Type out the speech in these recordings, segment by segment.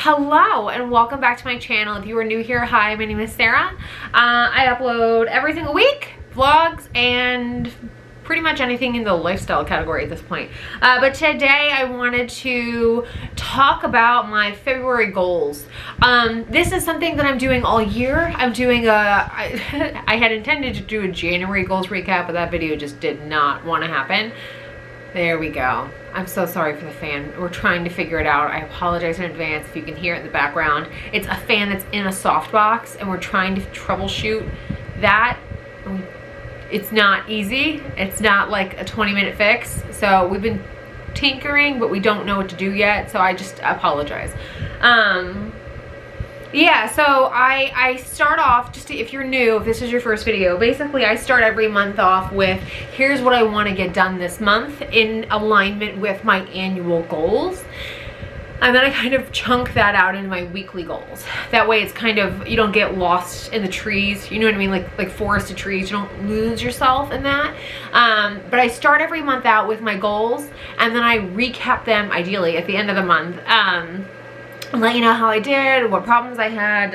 Hello and welcome back to my channel. If you are new here, hi, my name is Sarah. I upload every single week, vlogs, and pretty much anything in the lifestyle category at this point. But today I wanted to talk about my February goals. This is something that I'm doing all year. I'm doing I had intended to do a January goals recap, but that video just did not want to happen. There we go. I'm so sorry for the fan. We're trying to figure it out. I apologize in advance if you can hear it in the background. It's a fan that's in a softbox and we're trying to troubleshoot that. It's not easy. It's not like a 20-minute fix. So we've been tinkering, but we don't know what to do yet. So I just apologize. Yeah, so I start off, just to, if you're new, if this is your first video, basically I start every month off with, here's what I want to get done this month in alignment with my annual goals. And then I kind of chunk that out into my weekly goals. That way it's kind of, you don't get lost in the trees, you know what I mean? Like forested trees, you don't lose yourself in that. But I start every month out with my goals, and then I recap them ideally at the end of the month. Let you know how I did, what problems I had,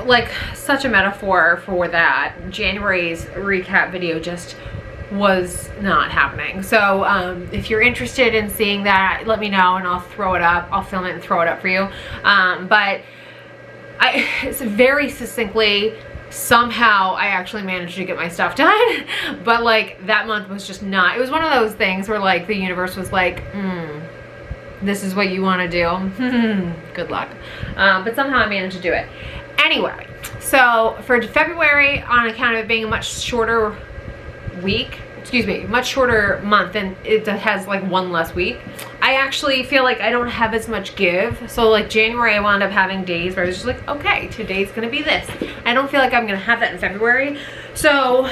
like such a metaphor for that. January's recap video just was not happening. So if you're interested in seeing that, let me know and I'll throw it up. I'll film it and throw it up for you. But it's very succinctly, somehow I actually managed to get my stuff done. But like that month was just not, it was one of those things where like the universe was like, this is what you want to do. Good luck. But somehow I managed to do it. Anyway, so for February, on account of it being a much shorter week, much shorter month, and it has like one less week, I actually feel like I don't have as much give. So like January, I wound up having days where I was just like, okay, today's gonna be this. I don't feel like I'm gonna have that in February. So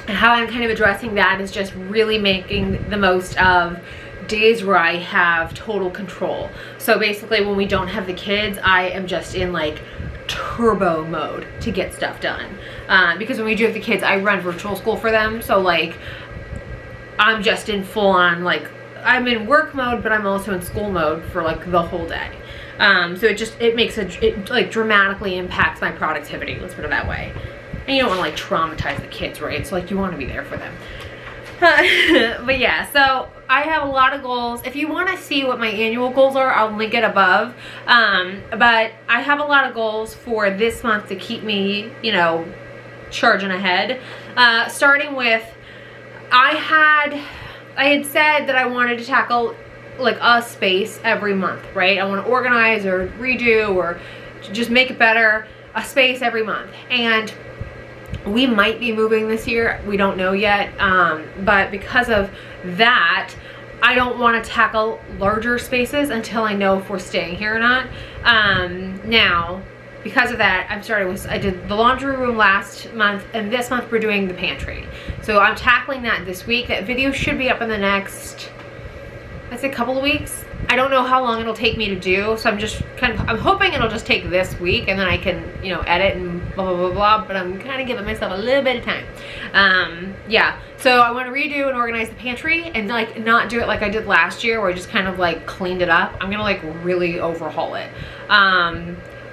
how I'm kind of addressing that is just really making the most of days where I have total control. So basically when we don't have the kids, I am just in like turbo mode to get stuff done. Because when we do have the kids, I run virtual school for them. So like I'm just in full on, like I'm in work mode, but I'm also in school mode for like the whole day. So it like dramatically impacts my productivity, let's put it that way. And you don't want to like traumatize the kids, right? So like you want to be there for them. But yeah, so I have a lot of goals. If you want to see what my annual goals are, I'll link it above. But I have a lot of goals for this month to keep me, you know, charging ahead. Starting with, I had said that I wanted to tackle like a space every month, right? I want to organize or redo or just make it better, a space every month. And we might be moving this year, we don't know yet, but because of that, I don't want to tackle larger spaces until I know if we're staying here or not. Now, because of that, I did the laundry room last month, and this month we're doing the pantry. So I'm tackling that this week. That video should be up in the next, I'd say, couple of weeks. I don't know how long it'll take me to do, so I'm hoping it'll just take this week, and then I can, you know, edit and blah, blah, blah, blah, but I'm kind of giving myself a little bit of time. Yeah, so I want to redo and organize the pantry, and like not do it like I did last year, where I just kind of like cleaned it up. I'm gonna like really overhaul it.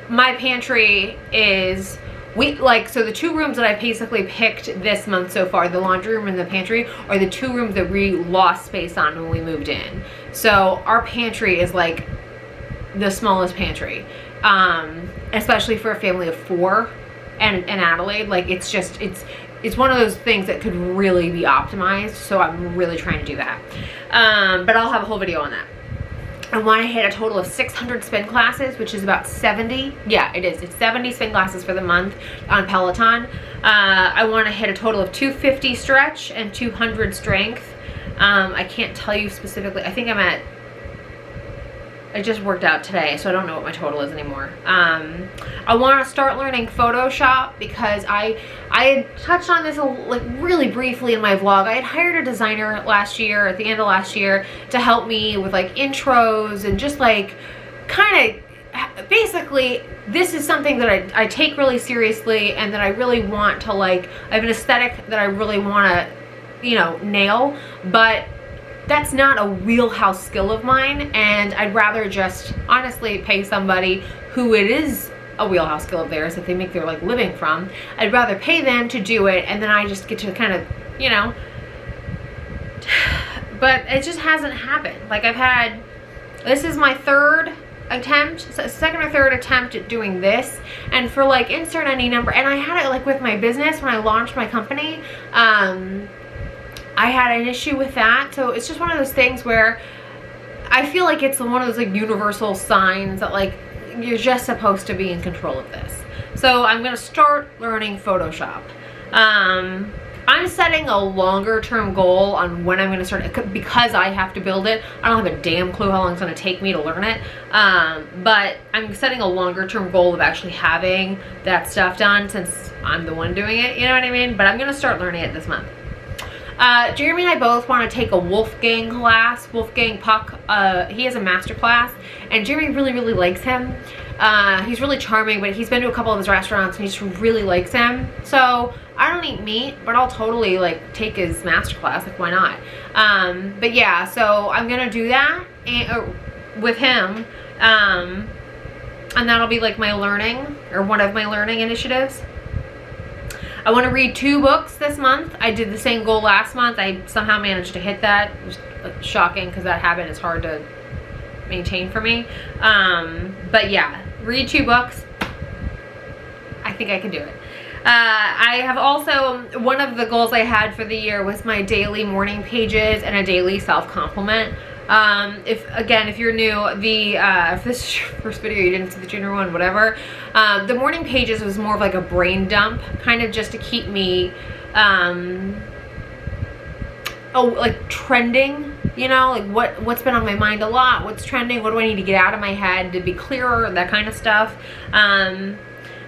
My pantry is, so the two rooms that I basically picked this month so far, the laundry room and the pantry, are the two rooms that we lost space on when we moved in. So our pantry is like the smallest pantry, especially for a family of 4 and Adelaide. Like it's one of those things that could really be optimized. So I'm really trying to do that. But I'll have a whole video on that. I want to hit a total of 600 spin classes, which is about 70. Yeah, it is. It's 70 spin classes for the month on Peloton. I want to hit a total of 250 stretch and 200 strength. I can't tell you specifically. I think I just worked out today, so I don't know what my total is anymore. I want to start learning Photoshop because I had touched on this like really briefly in my vlog. I had hired a designer last year, at the end of last year, to help me with like intros and just like kind of basically, this is something that I take really seriously and that I really want to, like, I have an aesthetic that I really want to, you know, nail, but that's not a wheelhouse skill of mine, and I'd rather just honestly pay somebody who it is a wheelhouse skill of theirs that they make their like living from. I'd rather pay them to do it, and then I just get to kind of, you know, but it just hasn't happened. Like this is my second or third attempt at doing this, and for like insert any number, and I had it like with my business when I launched my company. I had an issue with that, so it's just one of those things where I feel like it's one of those like universal signs that like you're just supposed to be in control of this. So I'm gonna start learning Photoshop. I'm setting a longer term goal on when I'm gonna start, because I have to build it. I don't have a damn clue how long it's gonna take me to learn it. But I'm setting a longer term goal of actually having that stuff done, since I'm the one doing it, you know what I mean? But I'm gonna start learning it this month. Jeremy and I both want to take a Wolfgang class, Wolfgang Puck. He has a master class, and Jeremy really likes him. He's really charming, but he's been to a couple of his restaurants and he just really likes him. So I don't eat meat, but I'll totally like take his master class, like why not? But yeah, so I'm gonna do that with him, and that'll be like my learning, or one of my learning initiatives. I want to read 2 books this month. I did the same goal last month. I somehow managed to hit that. It was shocking, because that habit is hard to maintain for me. But yeah, read 2 books. I think I can do it. I have also, one of the goals I had for the year was my daily morning pages and a daily self-compliment. If you're new, if this is your first video, you didn't see the junior one, whatever, the morning pages was more of like a brain dump, kind of just to keep me, like trending, you know, like what's been on my mind a lot, what's trending, what do I need to get out of my head to be clearer, that kind of stuff.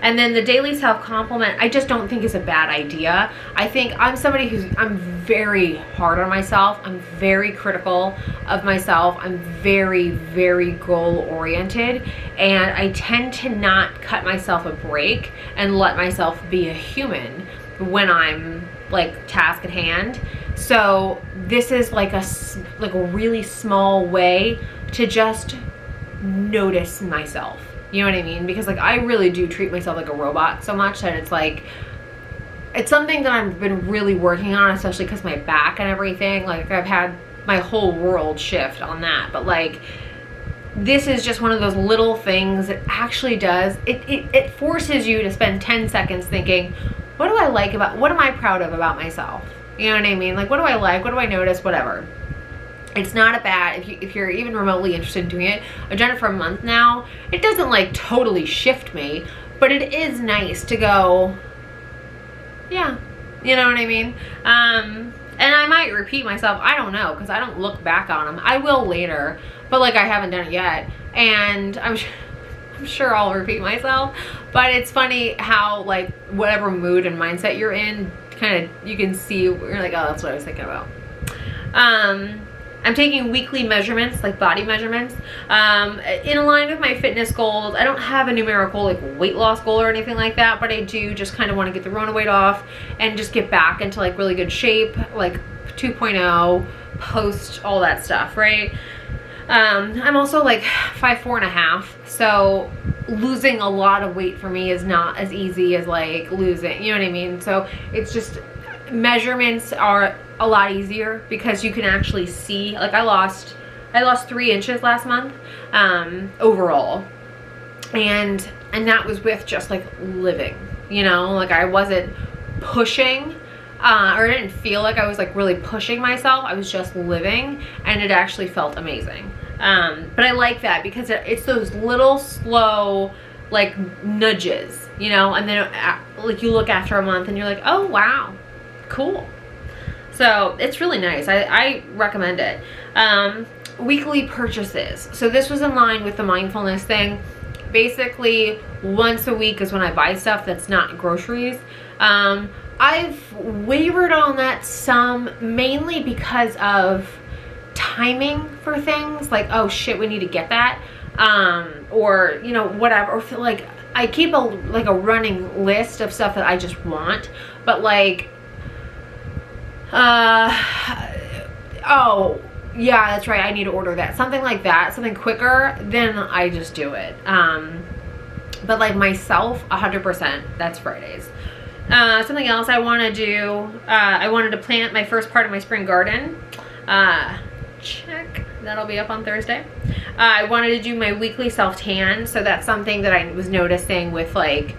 And then the daily self-compliment, I just don't think is a bad idea. I think I'm somebody I'm very hard on myself. I'm very critical of myself. I'm very goal-oriented. And I tend to not cut myself a break and let myself be a human when I'm like task at hand. So this is like a really small way to just notice myself. You know what I mean? Because like I really do treat myself like a robot so much that it's like, it's something that I've been really working on, especially because my back and everything, like I've had my whole world shift on that. But like, this is just one of those little things that actually does, it forces you to spend 10 seconds thinking, what do I like about, what am I proud of about myself? You know what I mean? Like, what do I like? What do I notice? Whatever. It's not a bad, if you're even remotely interested in doing it. I've done it for a month now. It doesn't like totally shift me, but it is nice to go, yeah, you know what I mean? And I might repeat myself, I don't know, because I don't look back on them. I will later, but like I haven't done it yet. And I'm sure I'll repeat myself, but it's funny how like whatever mood and mindset you're in, kind of, you can see, you're like, oh, that's what I was thinking about. I'm taking weekly measurements, like body measurements, in line with my fitness goals. I don't have a numerical like weight loss goal or anything like that, but I do just kind of want to get the Rona weight off and just get back into like really good shape, like 2.0, post, all that stuff, right? I'm also like 5'4.5", so losing a lot of weight for me is not as easy as like losing, you know what I mean? So it's just, measurements are a lot easier because you can actually see, like I lost 3 inches last month, overall, and that was with just like living, you know, like I wasn't pushing, or I didn't feel like I was like really pushing myself. I was just living, and it actually felt amazing. But I like that because it's those little slow like nudges, you know, and then like you look after a month and you're like, oh wow, cool. So it's really nice. I recommend it. Weekly purchases. So this was in line with the mindfulness thing. Basically, once a week is when I buy stuff that's not groceries. I've wavered on that some, mainly because of timing for things. Like, oh shit, we need to get that. Or, you know, whatever. Or feel like I keep a running list of stuff that I just want. But like, oh, yeah, that's right, I need to order that. Something like that, something quicker, then I just do it. But like myself, 100%, that's Fridays. Something else I want to do, I wanted to plant my first part of my spring garden. Check. That'll be up on Thursday. I wanted to do my weekly self-tan, so that's something that I was noticing with like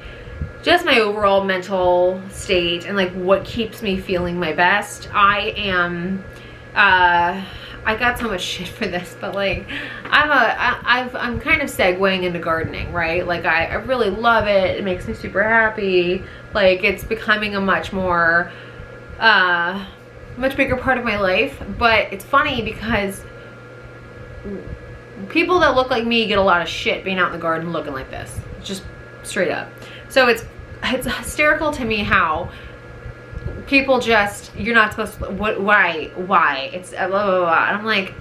just my overall mental state and like what keeps me feeling my best. I am, I got so much shit for this, but like I'm kind of segueing into gardening, right? Like I really love it. It makes me super happy. Like it's becoming a much more, much bigger part of my life. But it's funny because people that look like me get a lot of shit being out in the garden looking like this, just straight up. So it's hysterical to me how people just, you're not supposed to, why, it's blah, blah, blah. And I'm like,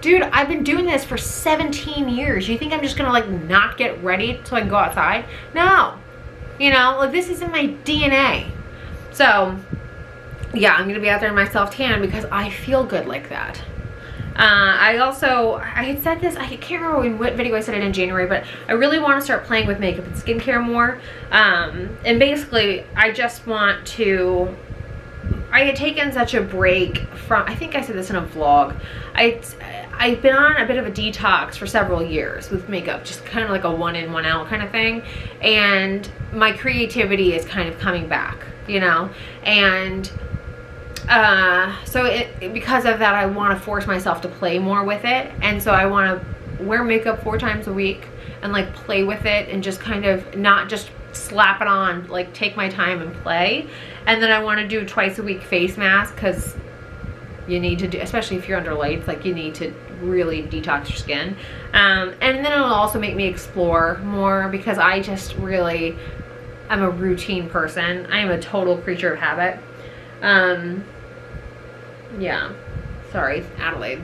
dude, I've been doing this for 17 years. You think I'm just gonna like not get ready so I can go outside? No, you know, like this is in my DNA. So yeah, I'm gonna be out there in my self-tan because I feel good like that. I had said this, I can't remember in what video I said it in January, but I really want to start playing with makeup and skincare more. And basically, I just want to, I had taken such a break from, I think I said this in a vlog, I've been on a bit of a detox for several years with makeup, just kind of like a one in, one out kind of thing. And my creativity is kind of coming back, you know, and so because of that, I want to force myself to play more with it. And so I want to wear makeup 4 times a week and like play with it and just kind of not just slap it on, like take my time and play. And then I want to do twice a week face mask, because you need to do, especially if you're under lights, like you need to really detox your skin. And then it'll also make me explore more, because I just really, I'm a routine person. I am a total creature of habit. Yeah, sorry, Adelaide.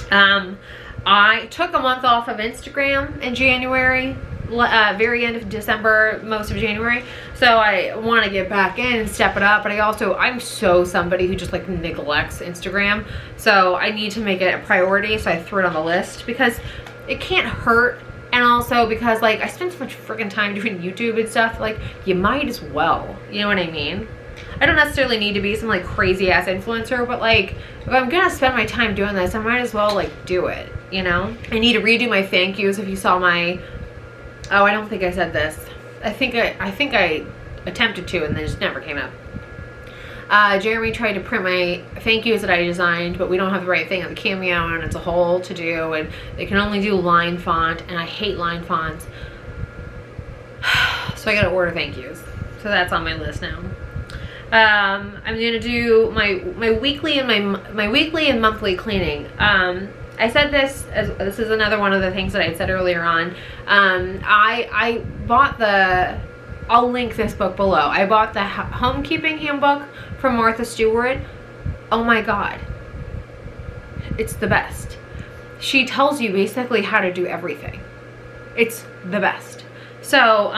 I took a month off of Instagram in January, very end of December, most of January. So I want to get back in and step it up. But I'm so somebody who just like neglects Instagram. So I need to make it a priority. So I threw it on the list because it can't hurt. And also because like I spend so much freaking time doing YouTube and stuff, like you might as well, you know what I mean? I don't necessarily need to be some like crazy ass influencer, but like if I'm gonna spend my time doing this, I might as well like do it, you know? I need to redo my thank yous. If you saw my, oh, I don't think I said this. I think I attempted to and then just never came up. Jeremy tried to print my thank yous that I designed, but we don't have the right thing on the Cameo, and it's a whole to do, and they can only do line font, and I hate line fonts. So I gotta order thank yous. So that's on my list now. I'm gonna do my weekly and my weekly and monthly cleaning. I said this as this is another one of the things that I said earlier on. I bought the, I'll link this book below. I bought the Homekeeping handbook from Martha Stewart. Oh my god, it's the best. She tells you basically how to do everything. It's the best. So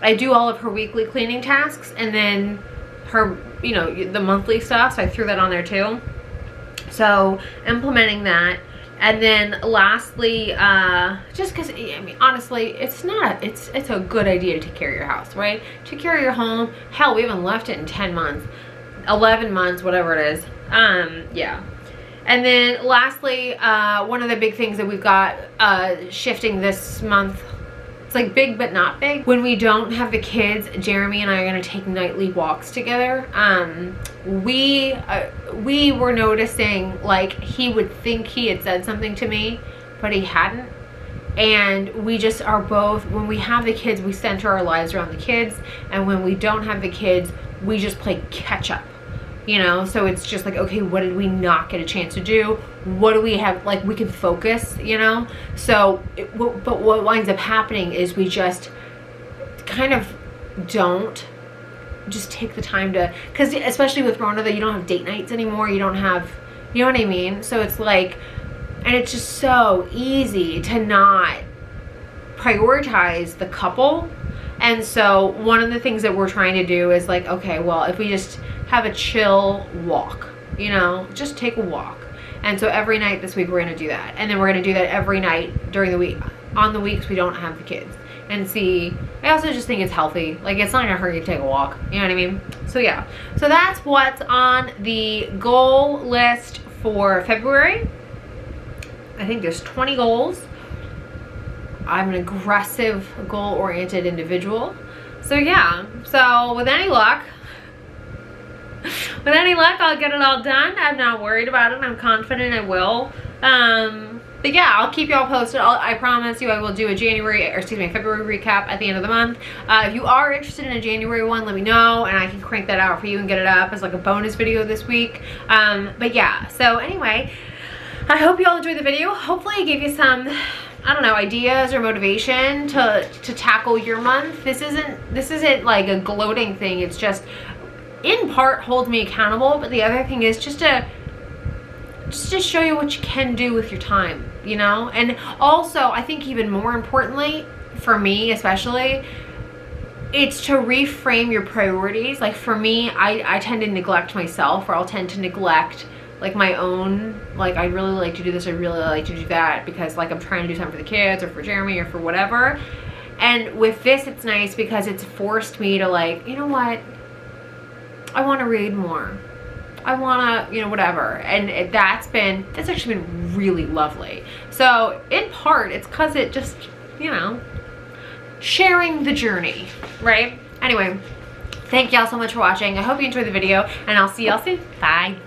I do all of her weekly cleaning tasks, and then her, you know, the monthly stuff, so I threw that on there too. So implementing that. And then lastly, just because, I mean, honestly, it's a good idea to take care of your house, right? Take care of your home. Hell, we haven't left it in 10 months, 11 months, whatever it is. Yeah. And then lastly, one of the big things that we've got shifting this month, it's like big but not big. When we don't have the kids, Jeremy and I are gonna take nightly walks together. We were noticing like he would think he had said something to me, but he hadn't. And we just are both, when we have the kids, we center our lives around the kids. And when we don't have the kids, we just play catch up. You know, so it's just like, okay, what did we not get a chance to do? What do we have, like, we can focus, you know? So, but what winds up happening is we just kind of don't just take the time to, because especially with Rona, that you don't have date nights anymore. You don't have, you know what I mean? So it's like, and it's just so easy to not prioritize the couple. And so one of the things that we're trying to do is like, okay, well, if we just have a chill walk, you know, just take a walk. And so every night this week we're gonna do that. And then we're gonna do that every night during the week, on the weeks we don't have the kids. And see, I also just think it's healthy. Like, it's not gonna hurt you to take a walk, you know what I mean? So yeah, so that's what's on the goal list for February. I think there's 20 goals. I'm an aggressive, goal-oriented individual. So yeah, so with any luck, I'll get it all done. I'm not worried about it. I'm confident I will. But yeah, I'll keep you all posted. I promise you I will do a February recap at the end of the month. If you are interested in a January one, let me know and I can crank that out for you and get it up as like a bonus video this week. But yeah, so anyway, I hope you all enjoyed the video. Hopefully it gave you some, I don't know, ideas or motivation to tackle your month. This isn't like a gloating thing. It's just, in part, holds me accountable, but the other thing is just to show you what you can do with your time, you know? And also, I think even more importantly, for me especially, it's to reframe your priorities. Like for me, I tend to neglect myself, or I'll tend to neglect like my own, like I really like to do this, I really like to do that, because like I'm trying to do something for the kids or for Jeremy or for whatever. And with this, it's nice because it's forced me to, like, you know what, I want to read more. I want to, you know, whatever. And that's actually been really lovely. So in part, it's because it just, you know, sharing the journey, right? Anyway, thank y'all so much for watching. I hope you enjoyed the video, and I'll see y'all soon. Bye.